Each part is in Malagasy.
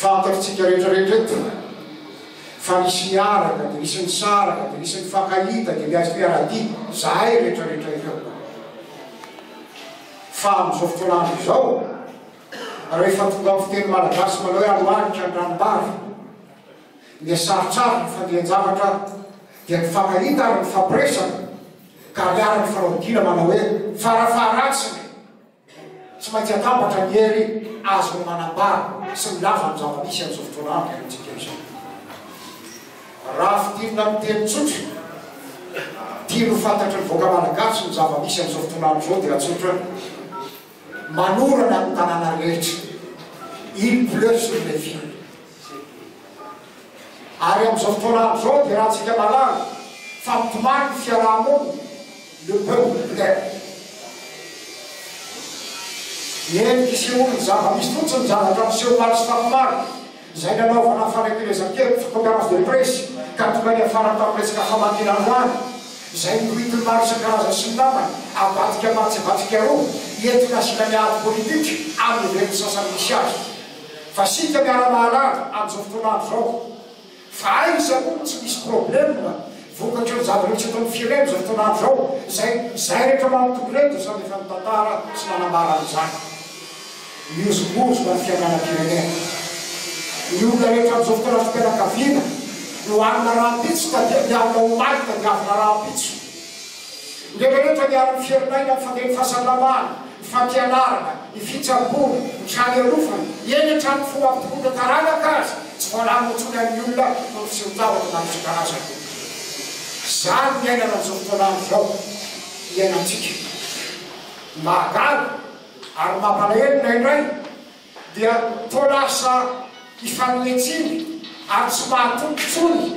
fantatsika rehetrarehetra eto fa nisy miaraka dia nisy ny saraka dia nisy ny fankahita dia miazy fiaradia zahay rehetrarehetra ireo fa amin'izao fotoanandro izao rehefa tonga amin'ny fiteny malagasy manao hoe alohanitra ny ranombary dia sarotsara ny fandian-javatra dia ny fankahita ary ny fampiresana ka miara ny fanaodiana manao hoe farafaratsiny tsy maintsy atambatra ny hery azo ny manambary sy milaza amin'ny zava-misy amin'izao fotoanandro antsika izao raha fidirina amin'ny teny tsotra tia no fantatra ny voaka malagasy ny zava-misy amin'izao fotoanandro izao dia tsotra manorana ny tanàna rehetra il pleut sur les villes ary amin'izao fotoanandro izao dia raha antsika malala fa mitomany ny fiaraha-monina le peuple pleut miendrika isehoany ny zava-misy fotsiny ny zavatra miseho maro sy fafimaro izay nanaovana fanekilezan-kely conférence de presse ka tonga ny afara tamin'ny resaka famanginandroany izay nohitiny maro isan-karaza sy ny namany abadika matsyvatsika roa entina asina miady politika amin'ny velony sasany misy azy fa sika miara-mahalala amin'izao fotoanandro izao fa aizano tsy misy problema vokatra ny zava-rehetra eto amin'ny firenena izao fotoanandro izao zay rehetra manontoko reto samy efa mitantara sy nanambara an'izany miozomozona ny fiainana-pirenena ny olona rehetra amin'izao fotoanandro fianakaviana no anina rahampitso miarina omalika diavina rahampitso ndeverehetra miara ny fiainaina ny fandeha ny fahasalamana ny fampianarana ny fitsaboana ny trany arofana eny hatrany fo ampitokondra taranaka azy tsy voalany motsony amin'ny olona no fiseho-javatra nanisy karazana zany miainana amin'izao fotoanandro izao iainantsika mahagaga ary mampalahelo naindray dia toa lasa hifanonetsiny ary tsy mahatompotsony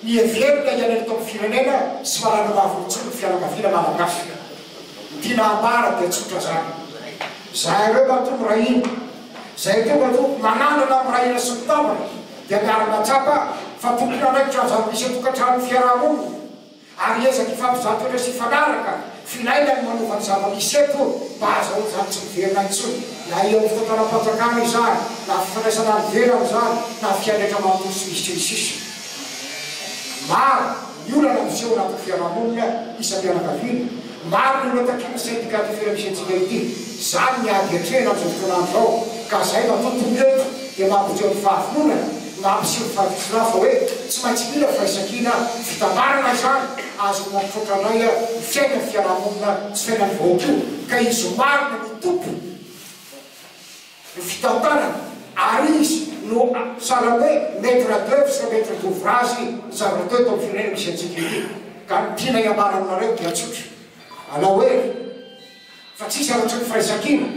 ny everina ianany tao amin'ny firenena sy marana mahavotsony ny fianakaviana malagasy ny tiana ambara dia tsotra zany zay reo matombo rahina zay tonga to mananana amin'ny rahina sy mitambana dia miara-matsapa fa tompona andraikitra zava-misy atokantrano ny fiaraha-monina ary ezaka ifampizatoetra sy ifanaraka finaina ny manovany zava-misy eto mba azahoany zany tsy miverina intsony na eo amin'ny fotoam-panam-panjakana izany na fifandraisana ny verana zany na fiandraitra manontolo sy misy trisisy maro ny olana miseho anatin'ny fiaraha-monina isam-pianakaviana maro ny olona takiny syndicate firemisensika ity zany miady atrena amin'izao fotoanandro izao ka zay matontony eto dia mampijeo ny fahafinonana mampiseho fahafisinà fa hoe tsy maintsy mila faisakina fitambarana zany azo mampifotrandray ny fiainany fiaraha-monina tsy fiainany vahoaka io ka izy marina ny tompo ny fitantanana ary izy no sala hoe maître d'œuvre sy maître d'ouvrage zavatra teo tao amin'ny firenena misy antsika ity ka ny tiana iambara aminareo dia tsotra alao hoe fa tsisy arotra ny firaisakina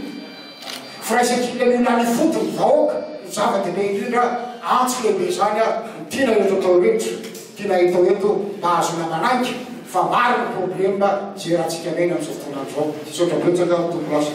firaisakina ny olona ny fotony vahoaka no zava-dehibe indrindra antso lehibe zany a ny tiana eto atao rehetra tiana etao eto mba azona manaiky fa maro ny problema zay raha tsika maina amin'izao fotoanandro zao tsotra betsaka tombo lasa